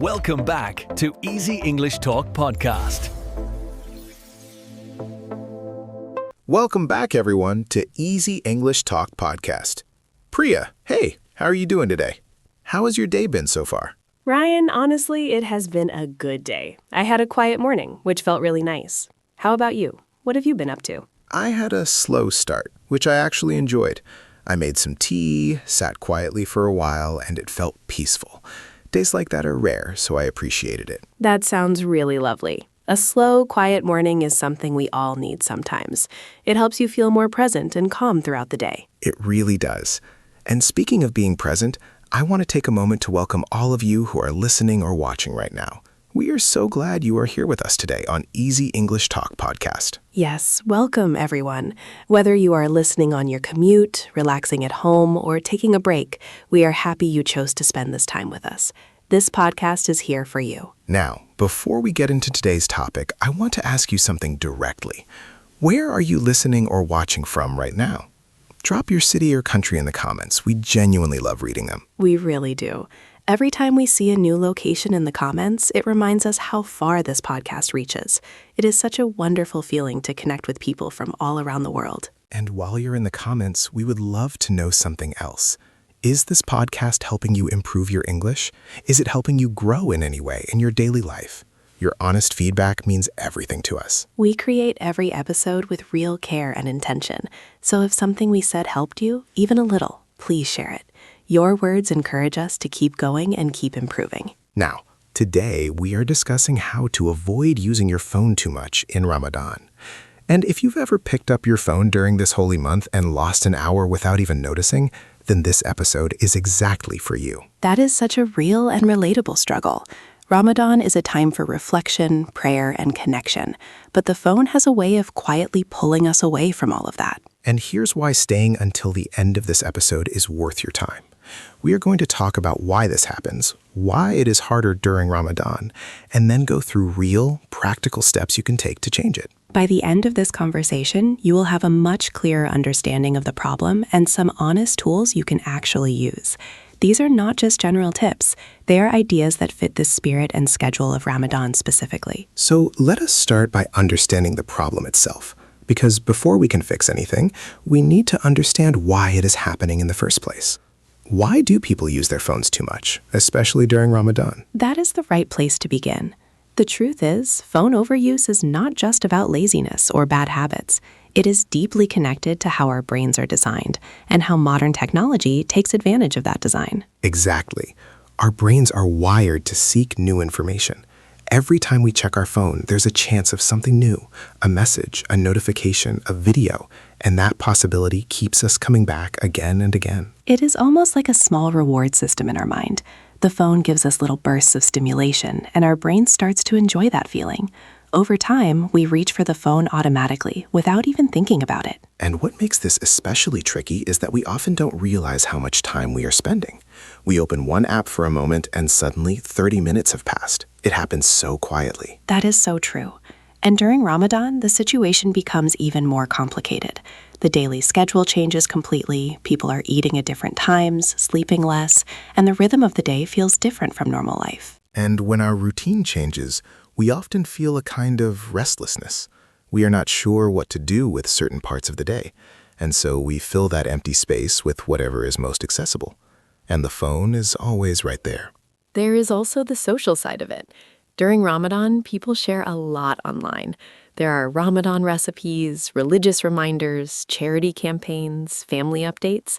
Welcome back to Easy English Talk Podcast. Welcome back, everyone, to Easy English Talk Podcast. Priya, hey, how are you doing today? How has your day been so far? Ryan, honestly, it has been a good day. I had a quiet morning, which felt really nice. How about you? What have you been up to? I had a slow start, which I actually enjoyed. I made some tea, sat quietly for a while, and it felt peaceful. Days like that are rare, so I appreciated it. That sounds really lovely. A slow, quiet morning is something we all need sometimes. It helps you feel more present and calm throughout the day. It really does. And speaking of being present, I want to take a moment to welcome all of you who are listening or watching right now. We are so glad you are here with us today on Easy English Talk Podcast. Yes, welcome everyone. Whether you are listening on your commute, relaxing at home, or taking a break, we are happy you chose to spend this time with us. This podcast is here for you. Now, before we get into today's topic, I want to ask you something directly. Where are you listening or watching from right now? Drop your city or country in the comments. We genuinely love reading them. We really do. Every time we see a new location in the comments, it reminds us how far this podcast reaches. It is such a wonderful feeling to connect with people from all around the world. And while you're in the comments, we would love to know something else. Is this podcast helping you improve your English? Is it helping you grow in any way in your daily life? Your honest feedback means everything to us. We create every episode with real care and intention. So if something we said helped you, even a little, please share it. Your words encourage us to keep going and keep improving. Now, today we are discussing how to avoid using your phone too much in Ramadan. And if you've ever picked up your phone during this holy month and lost an hour without even noticing, then this episode is exactly for you. That is such a real and relatable struggle. Ramadan is a time for reflection, prayer, and connection, but the phone has a way of quietly pulling us away from all of that. And here's why staying until the end of this episode is worth your time. We are going to talk about why this happens, why it is harder during Ramadan, and then go through real, practical steps you can take to change it. By the end of this conversation, you will have a much clearer understanding of the problem and some honest tools you can actually use. These are not just general tips. They are ideas that fit the spirit and schedule of Ramadan specifically. So let us start by understanding the problem itself. Because before we can fix anything, we need to understand why it is happening in the first place. Why do people use their phones too much, especially during Ramadan? That is the right place to begin. The truth is, phone overuse is not just about laziness or bad habits. It is deeply connected to how our brains are designed and how modern technology takes advantage of that design. Exactly. Our brains are wired to seek new information. Every time we check our phone, there's a chance of something new, a message, a notification, a video, and that possibility keeps us coming back again and again. It is almost like a small reward system in our mind. The phone gives us little bursts of stimulation, and our brain starts to enjoy that feeling. Over time, we reach for the phone automatically, without even thinking about it. And what makes this especially tricky is that we often don't realize how much time we are spending. We open one app for a moment, and suddenly 30 minutes have passed. It happens so quietly. That is so true. And during Ramadan, the situation becomes even more complicated. The daily schedule changes completely, people are eating at different times, sleeping less, and the rhythm of the day feels different from normal life. And when our routine changes, we often feel a kind of restlessness. We are not sure what to do with certain parts of the day, and so we fill that empty space with whatever is most accessible. And the phone is always right there. There is also the social side of it. During Ramadan, people share a lot online. There are Ramadan recipes, religious reminders, charity campaigns, family updates.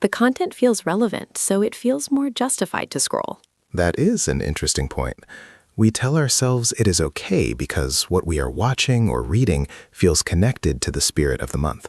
The content feels relevant, so it feels more justified to scroll. That is an interesting point. We tell ourselves it is okay because what we are watching or reading feels connected to the spirit of the month.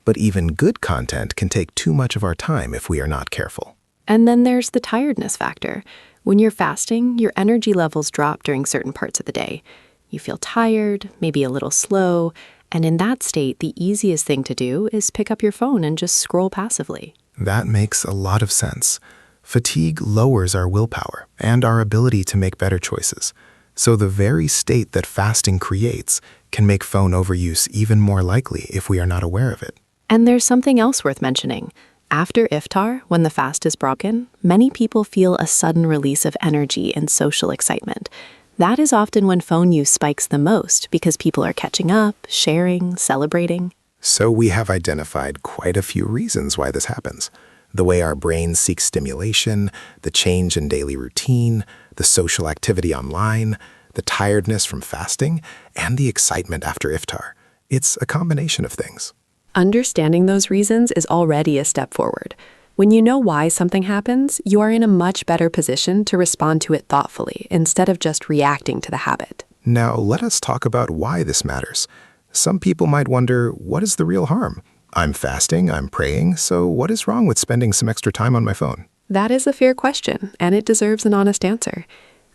But even good content can take too much of our time if we are not careful. And then there's the tiredness factor. When you're fasting, your energy levels drop during certain parts of the day. You feel tired, maybe a little slow, and in that state, the easiest thing to do is pick up your phone and just scroll passively. That makes a lot of sense. Fatigue lowers our willpower and our ability to make better choices. So the very state that fasting creates can make phone overuse even more likely if we are not aware of it. And there's something else worth mentioning. After iftar, when the fast is broken, many people feel a sudden release of energy and social excitement. That is often when phone use spikes the most because people are catching up, sharing, celebrating. So we have identified quite a few reasons why this happens. The way our brains seek stimulation, the change in daily routine, the social activity online, the tiredness from fasting, and the excitement after iftar. It's a combination of things. Understanding those reasons is already a step forward. When you know why something happens, you are in a much better position to respond to it thoughtfully instead of just reacting to the habit. Now, let us talk about why this matters. Some people might wonder, what is the real harm? I'm fasting, I'm praying, so what is wrong with spending some extra time on my phone? That is a fair question, and it deserves an honest answer.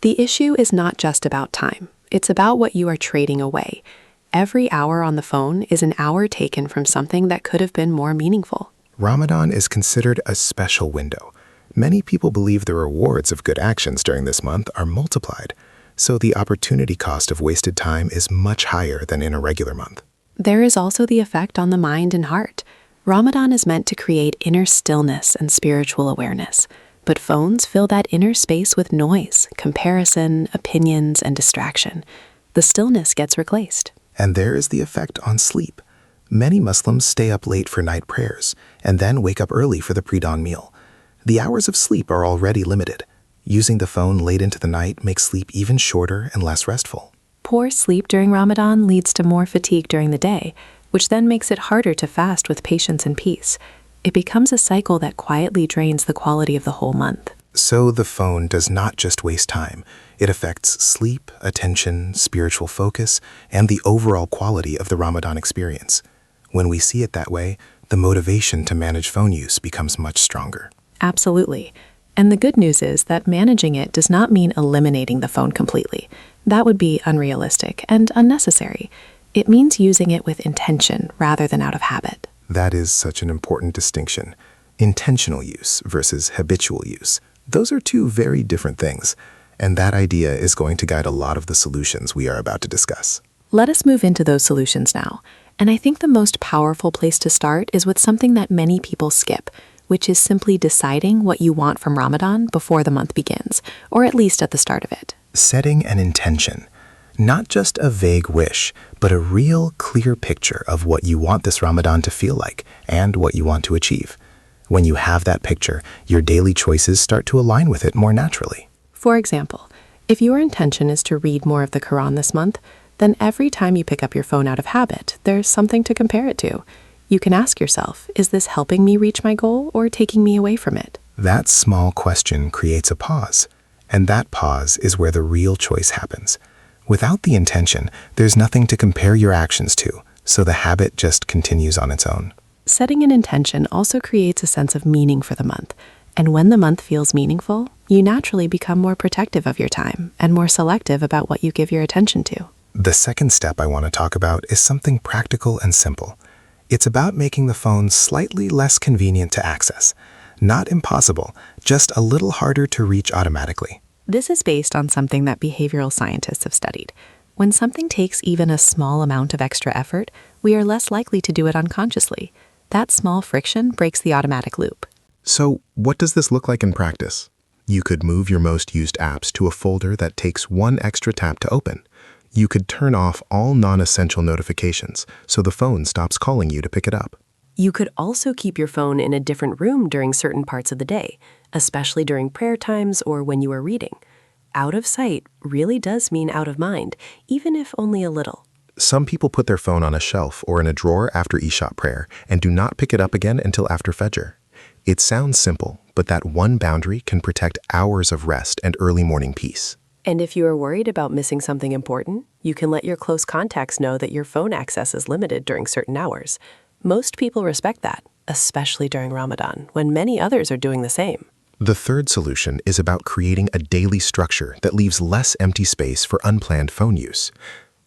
The issue is not just about time. It's about what you are trading away. Every hour on the phone is an hour taken from something that could have been more meaningful. Ramadan is considered a special window. Many people believe the rewards of good actions during this month are multiplied, so the opportunity cost of wasted time is much higher than in a regular month. There is also the effect on the mind and heart. Ramadan is meant to create inner stillness and spiritual awareness, but phones fill that inner space with noise, comparison, opinions, and distraction. The stillness gets replaced. And there is the effect on sleep. Many Muslims stay up late for night prayers and then wake up early for the pre-dawn meal. The hours of sleep are already limited. Using the phone late into the night makes sleep even shorter and less restful. Poor sleep during Ramadan leads to more fatigue during the day, which then makes it harder to fast with patience and peace. It becomes a cycle that quietly drains the quality of the whole month. So the phone does not just waste time. It affects sleep, attention, spiritual focus, and the overall quality of the Ramadan experience. When we see it that way, the motivation to manage phone use becomes much stronger. Absolutely. And the good news is that managing it does not mean eliminating the phone completely. That would be unrealistic and unnecessary. It means using it with intention rather than out of habit. That is such an important distinction. Intentional use versus habitual use. Those are two very different things, and that idea is going to guide a lot of the solutions we are about to discuss. Let us move into those solutions now. And I think the most powerful place to start is with something that many people skip, which is simply deciding what you want from Ramadan before the month begins, or at least at the start of it. Setting an intention. Not just a vague wish, but a real, clear picture of what you want this Ramadan to feel like and what you want to achieve. When you have that picture, your daily choices start to align with it more naturally. For example, if your intention is to read more of the Quran this month, then every time you pick up your phone out of habit, there's something to compare it to. You can ask yourself, is this helping me reach my goal or taking me away from it? That small question creates a pause, and that pause is where the real choice happens. Without the intention, there's nothing to compare your actions to, so the habit just continues on its own. Setting an intention also creates a sense of meaning for the month, and when the month feels meaningful, you naturally become more protective of your time and more selective about what you give your attention to. The second step I want to talk about is something practical and simple. It's about making the phone slightly less convenient to access. Not impossible, just a little harder to reach automatically. This is based on something that behavioral scientists have studied. When something takes even a small amount of extra effort, we are less likely to do it unconsciously. That small friction breaks the automatic loop. So, what does this look like in practice? You could move your most used apps to a folder that takes one extra tap to open. You could turn off all non-essential notifications so the phone stops calling you to pick it up. You could also keep your phone in a different room during certain parts of the day, especially during prayer times or when you are reading. Out of sight really does mean out of mind, even if only a little. Some people put their phone on a shelf or in a drawer after Isha prayer and do not pick it up again until after Fajr. It sounds simple, but that one boundary can protect hours of rest and early morning peace. And if you are worried about missing something important, you can let your close contacts know that your phone access is limited during certain hours. Most people respect that, especially during Ramadan, when many others are doing the same. The third solution is about creating a daily structure that leaves less empty space for unplanned phone use.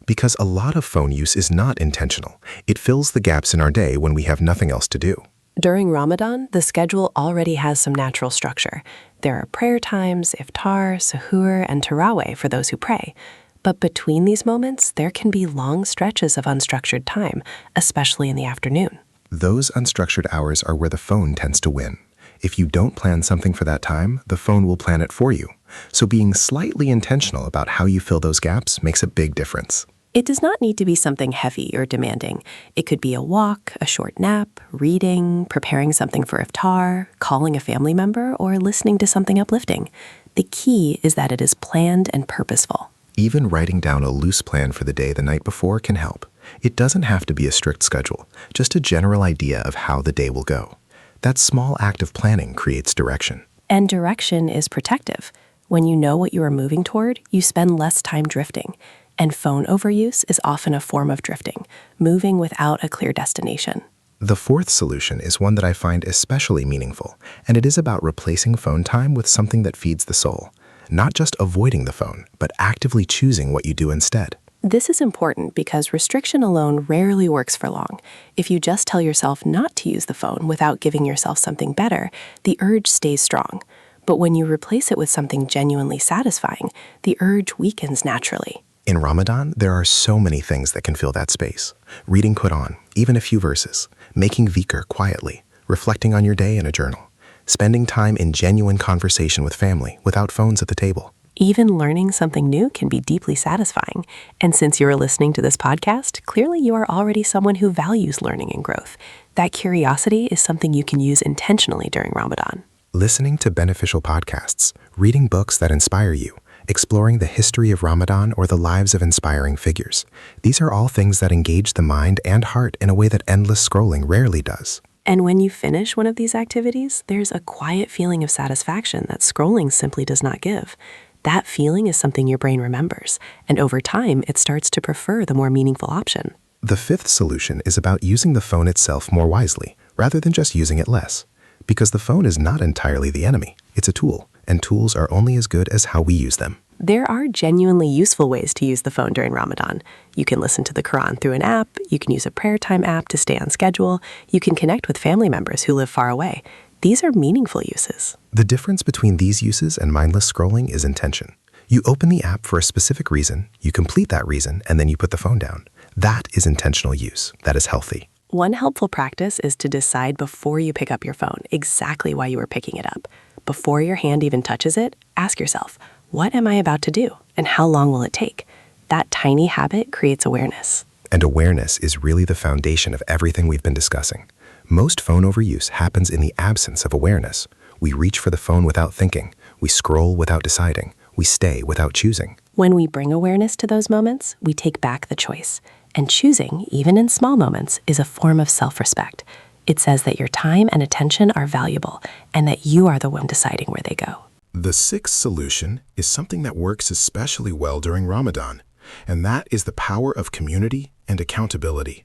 Because a lot of phone use is not intentional. It fills the gaps in our day when we have nothing else to do. During Ramadan, the schedule already has some natural structure. There are prayer times, iftar, suhoor, and tarawih for those who pray. But between these moments, there can be long stretches of unstructured time, especially in the afternoon. Those unstructured hours are where the phone tends to win. If you don't plan something for that time, the phone will plan it for you. So being slightly intentional about how you fill those gaps makes a big difference. It does not need to be something heavy or demanding. It could be a walk, a short nap, reading, preparing something for iftar, calling a family member, or listening to something uplifting. The key is that it is planned and purposeful. Even writing down a loose plan for the day the night before can help. It doesn't have to be a strict schedule, just a general idea of how the day will go. That small act of planning creates direction. And direction is protective. When you know what you are moving toward, you spend less time drifting. And phone overuse is often a form of drifting, moving without a clear destination. The fourth solution is one that I find especially meaningful, and it is about replacing phone time with something that feeds the soul. Not just avoiding the phone, but actively choosing what you do instead. This is important because restriction alone rarely works for long. If you just tell yourself not to use the phone without giving yourself something better, the urge stays strong. But when you replace it with something genuinely satisfying, the urge weakens naturally. In Ramadan, there are so many things that can fill that space. Reading Quran, even a few verses, making dhikr quietly, reflecting on your day in a journal, spending time in genuine conversation with family without phones at the table. Even learning something new can be deeply satisfying. And since you are listening to this podcast, clearly you are already someone who values learning and growth. That curiosity is something you can use intentionally during Ramadan. Listening to beneficial podcasts, reading books that inspire you, exploring the history of Ramadan or the lives of inspiring figures. These are all things that engage the mind and heart in a way that endless scrolling rarely does. And when you finish one of these activities, there's a quiet feeling of satisfaction that scrolling simply does not give. That feeling is something your brain remembers, and over time, it starts to prefer the more meaningful option. The fifth solution is about using the phone itself more wisely, rather than just using it less. Because the phone is not entirely the enemy, it's a tool, and tools are only as good as how we use them. There are genuinely useful ways to use the phone during Ramadan. You can listen to the Quran through an app, you can use a prayer time app to stay on schedule, you can connect with family members who live far away. These are meaningful uses. The difference between these uses and mindless scrolling is intention. You open the app for a specific reason, you complete that reason, and then you put the phone down. That is intentional use. That is healthy. One helpful practice is to decide before you pick up your phone exactly why you are picking it up. Before your hand even touches it, ask yourself, what am I about to do, and how long will it take? That tiny habit creates awareness. And awareness is really the foundation of everything we've been discussing. Most phone overuse happens in the absence of awareness. We reach for the phone without thinking. We scroll without deciding. We stay without choosing. When we bring awareness to those moments, we take back the choice. And choosing, even in small moments, is a form of self-respect. It says that your time and attention are valuable, and that you are the one deciding where they go. The sixth solution is something that works especially well during Ramadan, and that is the power of community and accountability.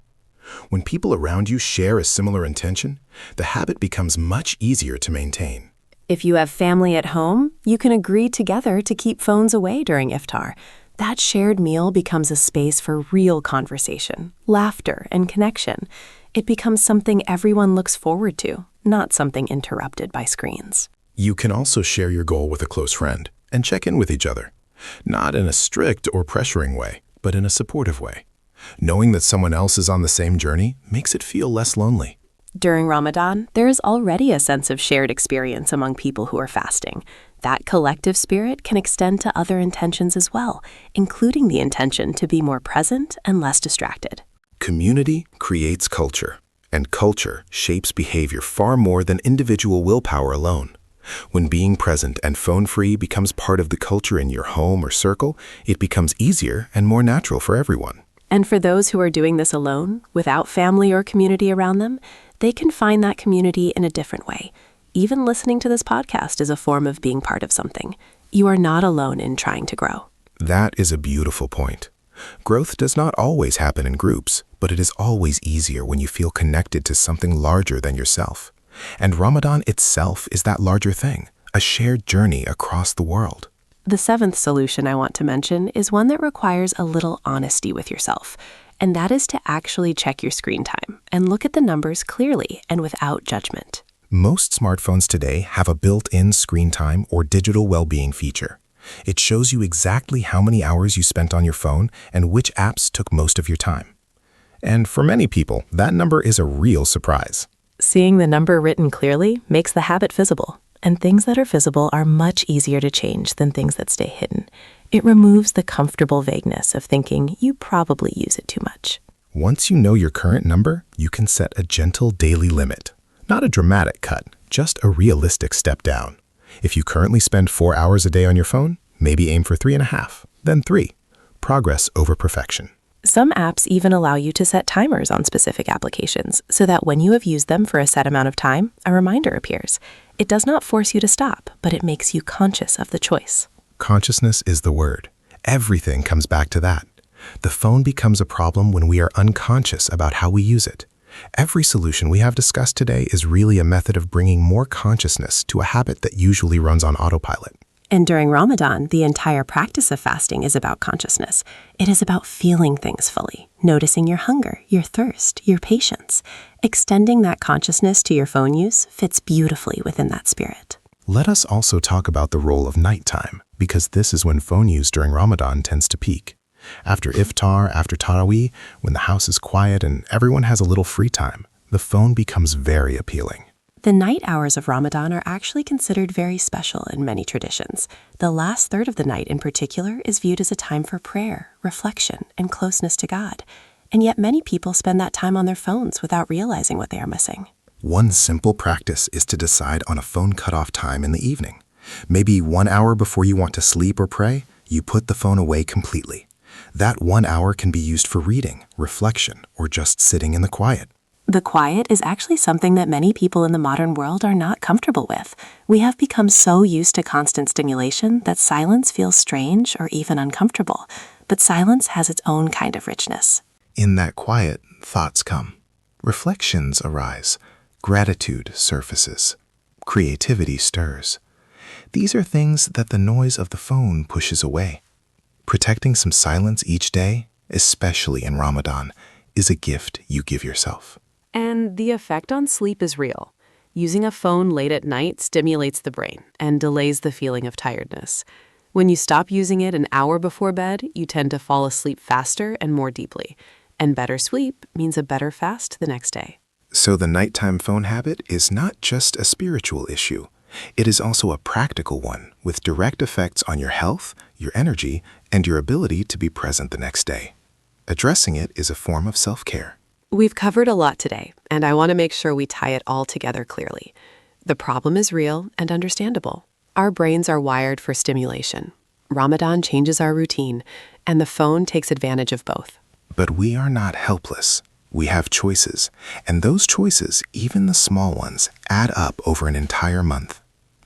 When people around you share a similar intention, the habit becomes much easier to maintain. If you have family at home, you can agree together to keep phones away during iftar. That shared meal becomes a space for real conversation, laughter, and connection. It becomes something everyone looks forward to, not something interrupted by screens. You can also share your goal with a close friend and check in with each other, not in a strict or pressuring way, but in a supportive way. Knowing that someone else is on the same journey makes it feel less lonely. During Ramadan, there is already a sense of shared experience among people who are fasting. That collective spirit can extend to other intentions as well, including the intention to be more present and less distracted. Community creates culture, and culture shapes behavior far more than individual willpower alone. When being present and phone-free becomes part of the culture in your home or circle, it becomes easier and more natural for everyone. And for those who are doing this alone, without family or community around them, they can find that community in a different way. Even listening to this podcast is a form of being part of something. You are not alone in trying to grow. That is a beautiful point. Growth does not always happen in groups, but it is always easier when you feel connected to something larger than yourself. And Ramadan itself is that larger thing, a shared journey across the world. The seventh solution I want to mention is one that requires a little honesty with yourself, and that is to actually check your screen time and look at the numbers clearly and without judgment. Most smartphones today have a built-in screen time or digital well-being feature. It shows you exactly how many hours you spent on your phone and which apps took most of your time. And for many people, that number is a real surprise. Seeing the number written clearly makes the habit visible, and things that are visible are much easier to change than things that stay hidden. It removes the comfortable vagueness of thinking you probably use it too much. Once you know your current number, you can set a gentle daily limit. Not a dramatic cut, just a realistic step down. If you currently spend 4 hours a day on your phone, maybe aim for 3.5, then 3. Progress over perfection. Some apps even allow you to set timers on specific applications so that when you have used them for a set amount of time, a reminder appears. It does not force you to stop, but it makes you conscious of the choice. Consciousness is the word. Everything comes back to that. The phone becomes a problem when we are unconscious about how we use it. Every solution we have discussed today is really a method of bringing more consciousness to a habit that usually runs on autopilot. And during Ramadan, the entire practice of fasting is about consciousness. It is about feeling things fully, noticing your hunger, your thirst, your patience. Extending that consciousness to your phone use fits beautifully within that spirit. Let us also talk about the role of nighttime, because this is when phone use during Ramadan tends to peak. After iftar, after Taraweeh, when the house is quiet and everyone has a little free time, the phone becomes very appealing. The night hours of Ramadan are actually considered very special in many traditions. The last third of the night in particular is viewed as a time for prayer, reflection, and closeness to God. And yet many people spend that time on their phones without realizing what they are missing. One simple practice is to decide on a phone cutoff time in the evening. Maybe 1 hour before you want to sleep or pray, you put the phone away completely. That 1 hour can be used for reading, reflection, or just sitting in the quiet. The quiet is actually something that many people in the modern world are not comfortable with. We have become so used to constant stimulation that silence feels strange or even uncomfortable. But silence has its own kind of richness. In that quiet, thoughts come. Reflections arise. Gratitude surfaces. Creativity stirs. These are things that the noise of the phone pushes away. Protecting some silence each day, especially in Ramadan, is a gift you give yourself. And the effect on sleep is real. Using a phone late at night stimulates the brain and delays the feeling of tiredness. When you stop using it an hour before bed, you tend to fall asleep faster and more deeply. And better sleep means a better fast the next day. So the nighttime phone habit is not just a spiritual issue. It is also a practical one with direct effects on your health, your energy, and your ability to be present the next day. Addressing it is a form of self-care. We've covered a lot today, and I want to make sure we tie it all together clearly. The problem is real and understandable. Our brains are wired for stimulation. Ramadan changes our routine, and the phone takes advantage of both. But we are not helpless. We have choices, and those choices, even the small ones, add up over an entire month.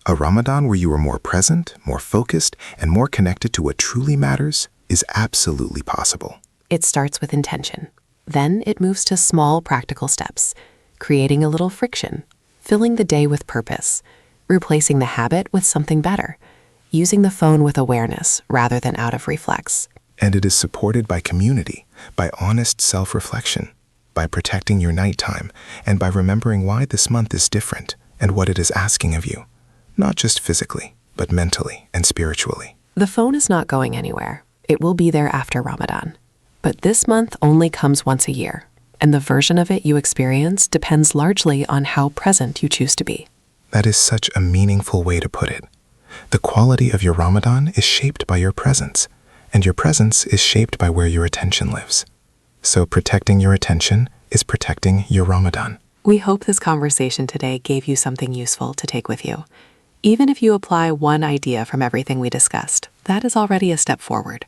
A Ramadan where you are more present, more focused, and more connected to what truly matters is absolutely possible. It starts with intention. Then it moves to small practical steps, creating a little friction, filling the day with purpose, replacing the habit with something better, using the phone with awareness rather than out of reflex. And it is supported by community, by honest self-reflection, by protecting your nighttime, and by remembering why this month is different and what it is asking of you, not just physically, but mentally and spiritually. The phone is not going anywhere. It will be there after Ramadan. But this month only comes once a year, and the version of it you experience depends largely on how present you choose to be. That is such a meaningful way to put it. The quality of your Ramadan is shaped by your presence, and your presence is shaped by where your attention lives. So protecting your attention is protecting your Ramadan. We hope this conversation today gave you something useful to take with you. Even if you apply one idea from everything we discussed, that is already a step forward.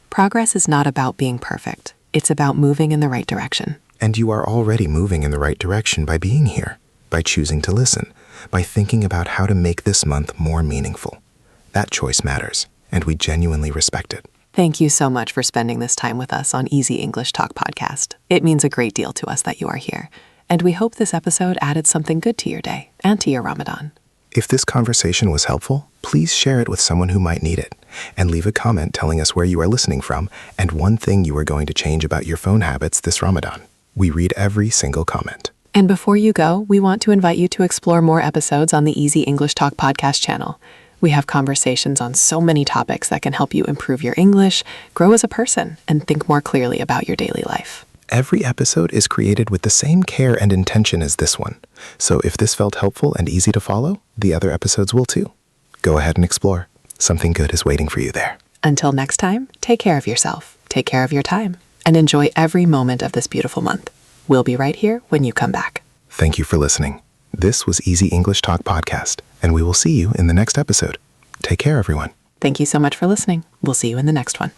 Progress is not about being perfect. It's about moving in the right direction. And you are already moving in the right direction by being here, by choosing to listen, by thinking about how to make this month more meaningful. That choice matters, and we genuinely respect it. Thank you so much for spending this time with us on Easy English Talk Podcast. It means a great deal to us that you are here, and we hope this episode added something good to your day and to your Ramadan. If this conversation was helpful, please share it with someone who might need it, and leave a comment telling us where you are listening from and one thing you are going to change about your phone habits this Ramadan. We read every single comment. And before you go, we want to invite you to explore more episodes on the Easy English Talk Podcast channel. We have conversations on so many topics that can help you improve your English, grow as a person, and think more clearly about your daily life. Every episode is created with the same care and intention as this one. So if this felt helpful and easy to follow, the other episodes will too. Go ahead and explore. Something good is waiting for you there. Until next time, take care of yourself, take care of your time, and enjoy every moment of this beautiful month. We'll be right here when you come back. Thank you for listening. This was Easy English Talk Podcast, and we will see you in the next episode. Take care, everyone. Thank you so much for listening. We'll see you in the next one.